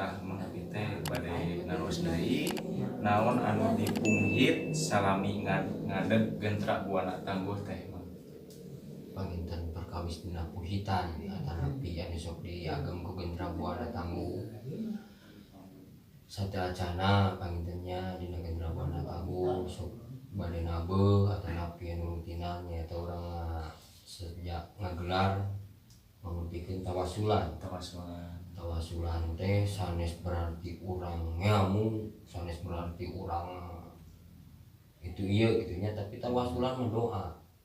tah mangabdi teh bade narus deui naon anu dipunghit salami ngadeg gentra buana tangguh teh panginten perkawis dina puhitan atanapi anu sok diagem ku gentra buana tangguh sateacana pangintennya dina gentra buana tangguh sok bade nabeuh atanapi anu rutinan nyaeta urang sejak ngagelar mangupikeun tawasulan teh sanes berarti urang ngamu sanes berarti urang itu iya gitunya tapi tawasulan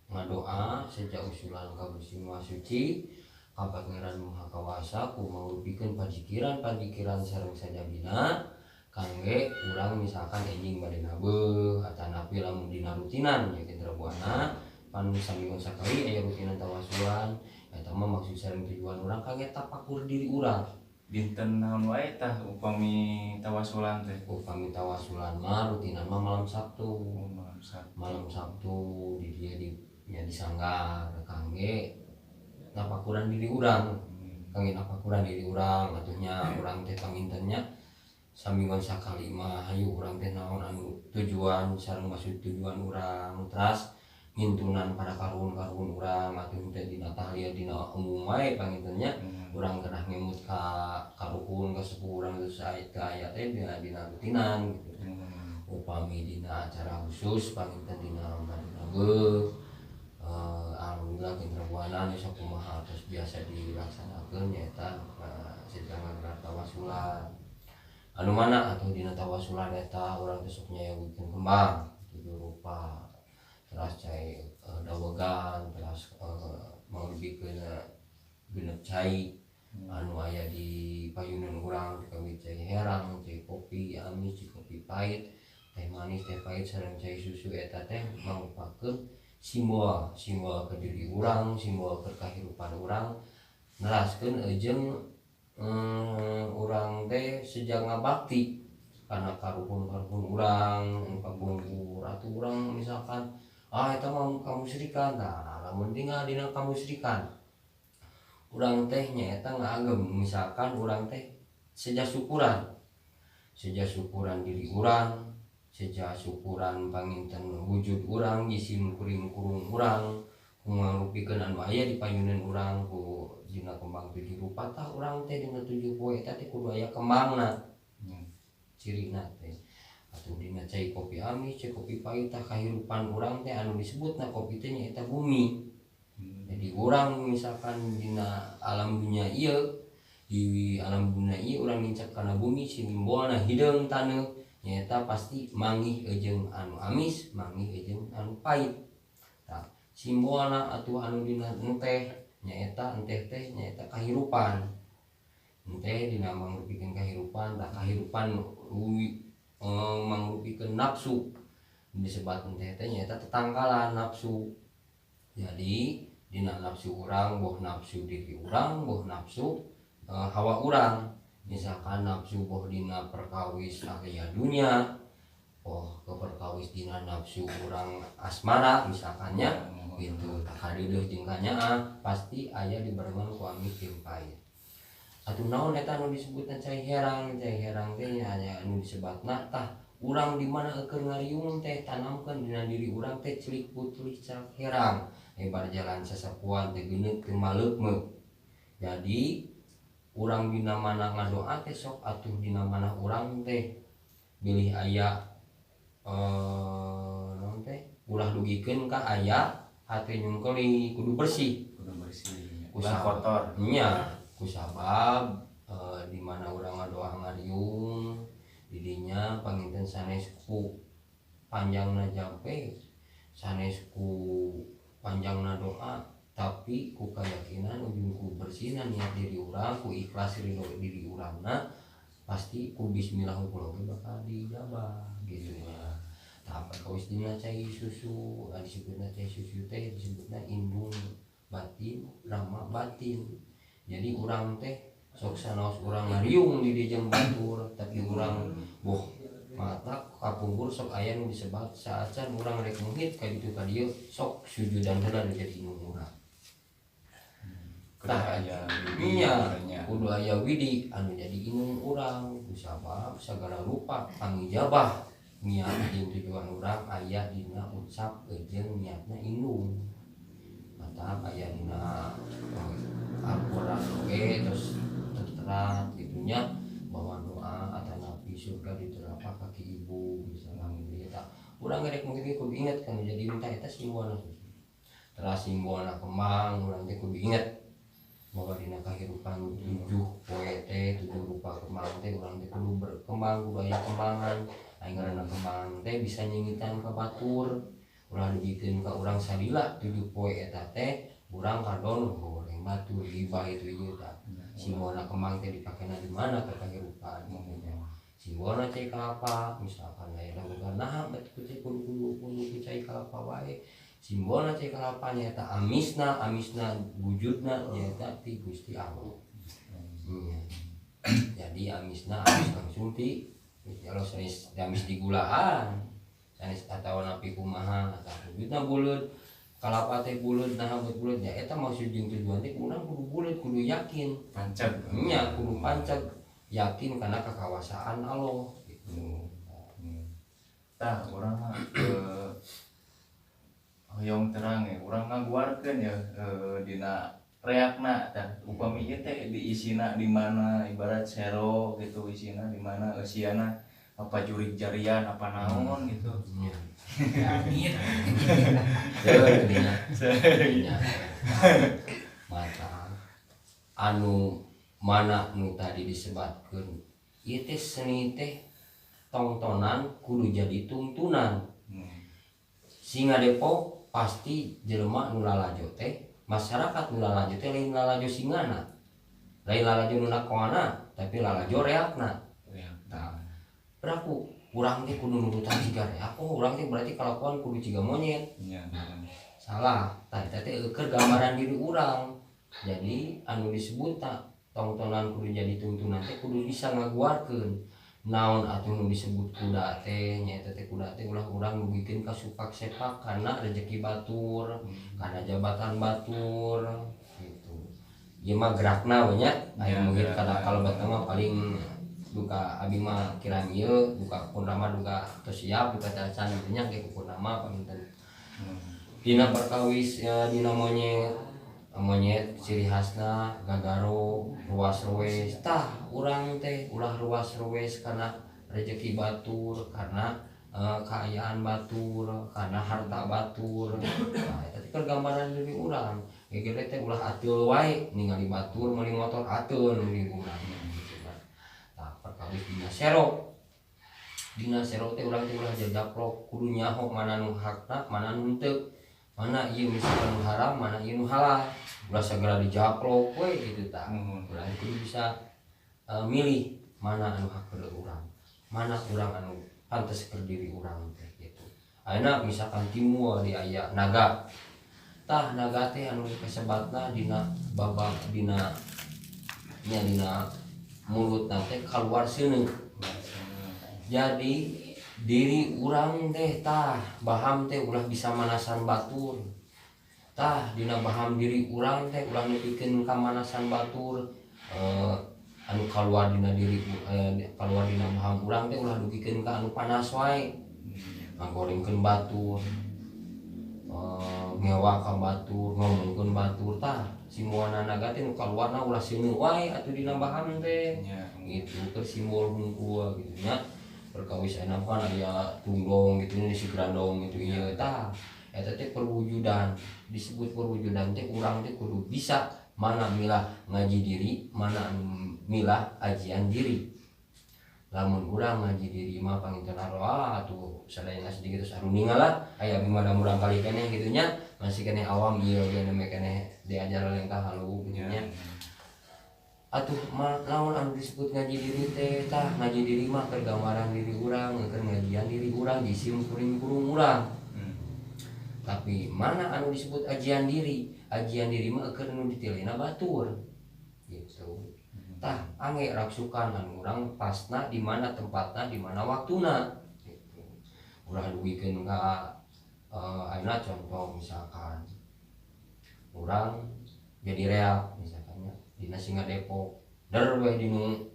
ngadoa sejak usulan ka Gusti Maha Suci ka Pangeran Maha Kawasa kumaha pikeun pajikiran sareng sajabina kangge urang misalkan enjing bade nabeuh atanapi lamun dina rutinan nya gentra buana pan saminggu sakali aya rutinan tawasulan eta mah maksud sareng tujuan urang kangge tapakur diri urang dinten naon wae tah upami tawasulan teh mah rutinan mah malam Sabtu di dia di sanggar kangge napakuran diri urang atuhnya urang teh pangintennya samingguan sakali mah hayu urang teh naon anu tujuan sareng maksud tujuan urang teras ngintunan para karun urang atuh teh dina tahliah dina umum wae pangintennya urang kenah ngemut ka karukun ka sepuh urang geus aya teh dina rutinan gitu. Upami dina acara khusus panginten dina bade nabeuh alhamdulillah gentra buana anu sok kumaha terus biasa dilaksanakeun nyaeta sedang ngagelar tawasulan anu mana atuh dina tawasulan eta urang teh sok nyayaguikeun kembang tujuh rupa teras cai dawegan teras mangubikeun genep cai anu aya di payunan urang kami cai herang cai kopi amis cai kopi pahit teh manis teh pahit sareng cai susu eta teh mangrupakeun simbol ke diri urang simbol ke kahirupan urang neraskeun eujeng urang teh sejak ngabakti kana karukun urang pabungkur atuh urang misalkan eta mah kamusyrikan lamun tinggal dina kamusyrikan urang teh nyaeta ngagem misalkan urang teh seja syukuran diri urang seja syukuran panginten wujud urang jisim kuring kurung urang mangupikeun anu aya di payunan urang ku dina kembang tujuh rupa tah urang teh dina 7 poe eta teh kudu aya kembangna cirina teh atuh dina cai kopi amis cai kopi pahit tah kahirupan urang teh anu disebutna kopi teh nyaeta bumi. Jadi urang misalkan dina alam dunia ieu di alam dunia ieu urang ngincak kana bumi simbolna hideung taneuh nyaeta pasti manggih eujeng anu amis manggih eujeng anu pahit. Tah simbolna atuh anu dina enteh nyaeta teh nyaeta kahirupan. Enteh dina mangrupikeun kahirupan tah kahirupan mangrupikeun nafsu disebat enteh teh nyaeta tetangkalan nafsu. Jadi dina nafsu urang boh nafsu diri urang boh nafsu hawa urang misalkan nafsu boh dina perkawis aya dunia ke perkawis dina nafsu urang asmara misalkannya gitu hadieuh jeung kanyaan pasti aya dibarengan ku amis jeung pahit. Atuh naon eta anu disebutna cai herang teh aya anu disebatna tah urang di mana keur ngariung teh tanamkeun dina diri urang teh celik putih cerak herang lebar jalan sasapuan teh geuneut teu maleupmeuk. Jadi urang dina mana ngadoa teh sok atuh dina mana urang teh bilih aya naon teh ulah dugikeun ka aya hate nyungkeli kudu bersih ulah kotor nya kusabab di mana urang ngadoa ngariung didinya panginten sanes ku panjangna jampe sanes ku panjangna doa tapi ku keyakinan ujung ku bersihna niat diri urang ku ikhlas ridho diri urangna pasti ku bismillahirrahmanirrahim bakal dijabah gitu ya. Tah kawis dina cai susu disebutna cai susu teh disebutna indung batin rama batin. Jadi urang teh sok sanaos urang ngariung di dijeng batur tapi urang boh mata kapungkur sok aya nu disebat saacan urang rek muhit ka ditu ka dieu sok sujudan heula jadi nu urang. Tah aya nya nya. kudu aya widi anu jadi inung urang kusabab sagala rupa pangijabah niat jeung tujuan urang aya dina ucap jeung niatna inung mata aya dina Al-Qur'an oge terus tertera gitunya bahwa doa atau nabi surga di telapak kaki ibu misalnya gitu ya urang gerek mungkin kudu inget kan jadi minta eta simbolna terus simbolna kembang urang teh kudu inget bahwa dina kahirupan 7 poe teh 7 rupa kembang teh urang teh kudu berkembang kudu aya kembangan aya ngaranna kembangan teh bisa nyengitan ka batur ulah dijikeun ka urang salila 7 poe eta teh urang kadon goreng batur gibah itu ieu tah simbolna kembang teh dipakena di mana ka kahirupan simbolna cai kalapa misalkan aya lagu nah betul cai kudu cai kalapa wae simbolna cai kalapa nyaeta amisna wujudna nyaeta ti Gusti Allah. Jadi amisna amis langsung ti kalau sanes amis di gulaan sanes atawa napi kumaha atawa wujudna buleud kalapa teh buleud nah buleud nya eta maksud jeung tujuan teh urang kudu buleud kudu yakin pancag nya kudu pancag yakin kana kekawasaan Allah gitu. Tah urang mah hoyong terang ya urang ngaguarkeun ya dina reakna tah upami ieu teh diisina di mana ibarat sero gitu isina di mana siana apa jurig jarian apa naon gitu Amin. Mata anu mana nu tadi disebatkeun ieu teh seni teh tontonan kudu jadi tuntunan singa depok pasti jelema nu lalajo teh masyarakat nu lalajo teh lain lalajo singana lain lalajo nu nakoana tapi lalajo reakna tah berlaku urang teh kudu nurutan siga reak urang teh berarti kalakuan kudu ciga monyet salah tah eta teh keur gambaran diri urang jadi anu disebut tak tontonan kudu jadi tuntunan teh kudu bisa ngaguarkeun naon atuh nu disebut kuda teh nyaeta teh kuda teh ulah urang nugikeun ka supak sepak karena rezeki batur karena jabatan batur gitu ieu mah gerakna we nya aya mungkin kalau batang mah paling duka abi mah kirang ieu duka purnama duka teu siap duka cacan gitu nya ge purnama paminten dina perkawis ya dina monyet ciri khasna gagaro ruas ruwes tah urang teh ulah ruas ruwes karena rezeki batur karena kaayaan batur karena harta batur nah eta teh gambaran diri urang gegere teh ulah ateul wae ningali batur meuli motor ateul diri urang tah perkawis dina sero teh urang teh ulah jajaplok kudu nyaho mana nu hakna mana nu teu mana ieu misalkan nu haram mana ieu nu halal ulah segera dijaplok we gitu tah ulah itu bisa milih mana anu hak urang mana urang anu pantes keur diri urang teh gitu ayeuna misalkan timual di aya naga tah naga teh anu kasebatna dina babak dina mulutna teh kaluar seuneu jadi diri urang teh tah baham teh ulah bisa manasan batur tah dina baham diri urang teh ulah nepikeun ka manasan batur anu kaluar dina diri kaluar dina baham urang teh ulah dugikeun ka anu panas wae ngagorengkeun batur ngewa ka batur ngomongkeun batur tah simbolna naga teh nu kaluarna ulah seuneu wae atuh dina baham teh gitu keur simbol hungkul gitu nya perkawis ayeuna kan aya tunggong gitu nya si grandong gitu ieu tah eta teh perwujudan disebut perwujudan teh urang teh kudu bisa mana milah ngaji diri mana milah ajian diri lamun urang ngaji diri mah panginten arwah atuh sadayana sedikit terus anu ningala aya bimana urang kali keneh gitu nya masih keneh awam ieu ge meh keneh diajar lengkah halu gitu nya atuh lamun anu disebut ngaji diri teh tah ngaji diri mah keur gambaran diri urang keur ngajian diri urang jisim kuring kurung urang tapi mana anu disebut ajian diri mah keur nu ditilena batur gitu tah angge raksukan anu urang pasna di mana tempatna di mana waktuna gitu urang dugikeun ka ayeuna contoh misalkan urang jadi reak misalkannya dina Singa Depok der we dinu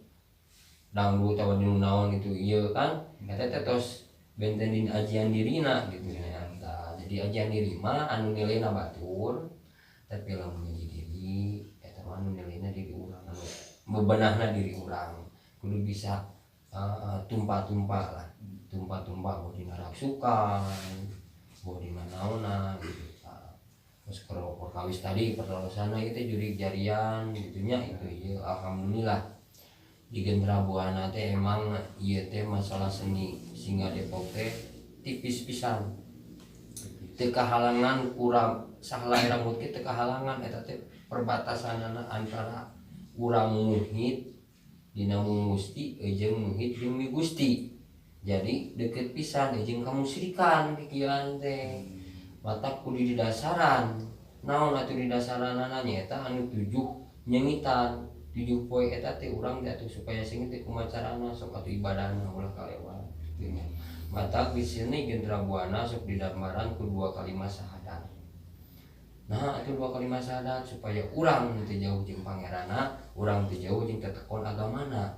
dangdut atau dinu naon gitu iya kan eta teh tos benten din ajian dirina gitu nya. Tah, jadi ajian diri mah anu nilaina batur tapi lamun nyaji diri eta mah anu nilainya diri urang anu bebenahna diri urang kudu bisa tumpah-tumpah lah tumpah-tumpah mau dina rasukan mau dina naonna gitu. Terus kalau perkawis tadi perlosana itu jurig jarian gitunya itu ya alhamdulillah di Gendra Buana teh emang ieu teh masalah seni Singa Depok teh tipis pisan teu kahalangan urang salah rambut teh teu kahalangan eta teh perbatasanana antara urang muhid dina Gusti jeung muhid jeung Mi Gusti jadi deket pisan jeung kamusyrikan pikiran teh matak kudu di dasaran naon atuh di dasaranana nyaeta anu 7 nyengitan 7 poe eta teh urang teh atuh supaya sing teh kumacarana sok atuh ibadahna ulah kalewat kitu nya matak di sini Gendra Buana sok didambaran ku 2 kalimat syahadat nah atuh 2 kalimat syahadat supaya urang teu jauh jeung pangeranna urang teu jauh jeung tetekon agamana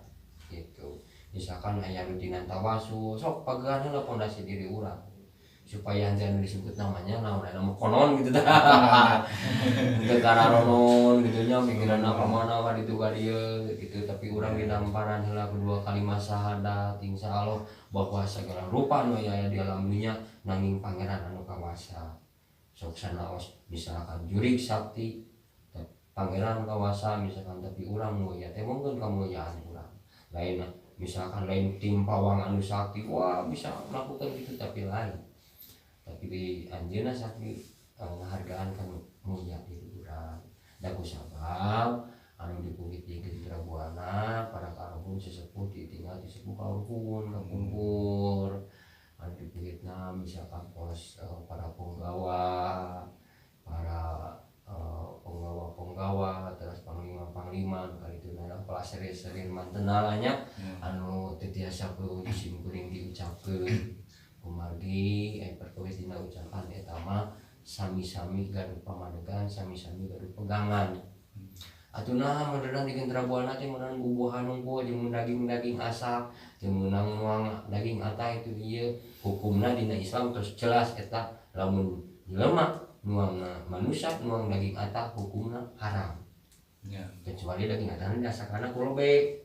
gitu misalkan aya rutinan tawasul sok pagehan heula pondasi diri urang supaya jangan disebut namanya nama konon gitu dah ke kararonon gitu nya pikiran apa mana mah itu ka dieu gitu tapi urang dinamparan heula kedua kalimat syahadat insyaallah bahwa segala rupa anu aya di alam dunya nanging pangeran anu kawasa sok sanaos misalkan jurig sakti pangeran kawasa misalkan tapi urang mulia teh mungkin kemuliaan urang lain misalkan lain tim pawang anu sakti wah bisa melakukan gitu tapi lain tapi di anjeunna sakti ngahargaan kan mulia diri urang da kusabab anu dipuhit di Gendra Buana para karuhun sesepuh ditinggal di sepuh karuhun kumpul anu dipuhitna misalkan pos para punggawa para penggawa terus panglima kali itu nana kelas sering mantenalanya anu teu tiasa disim kuring diucapkeun kumargi perkawis dina ucapan eta mah sami-sami gaduh pamadegan sami-sami gaduh pegangan atuna moderna di Gendra Buana teh meunang bubuhan unggul jeung daging-daging asak jeung meunang nuang daging ata itu ieu hukumna dina Islam terus jelas eta lamun jelema nuang manusia nuang daging ata hukumna haram ya. Kecuali daging ata dasarna kulobe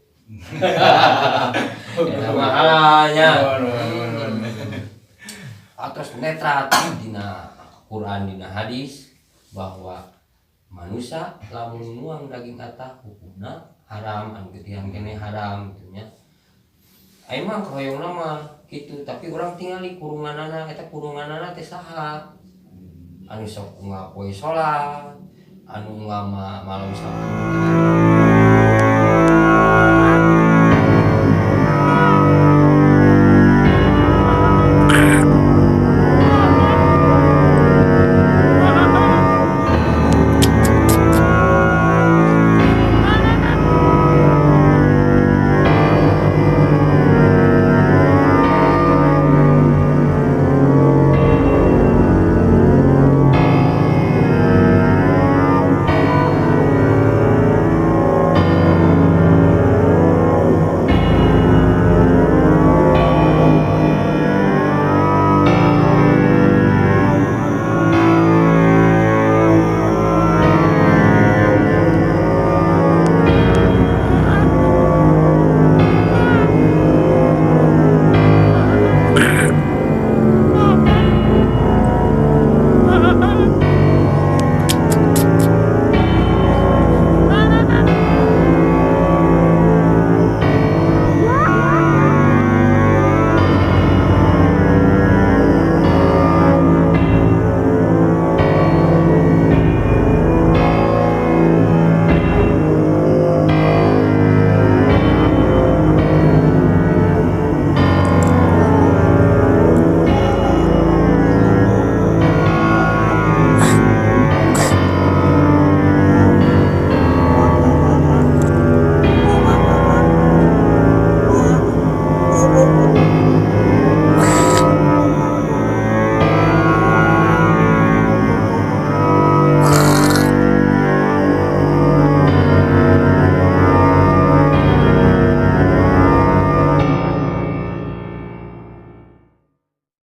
eta mah halanya atas netral dina Quran dina hadis bahwa manusia lamun nuang daging ata hukumna haram anu getihan keneh haram gitu nya emang hoyongna mah kitu tapi urang tingali kurunganana eta kurunganana teh saha anu sok ngapoe salat anu ngama malam Sabtu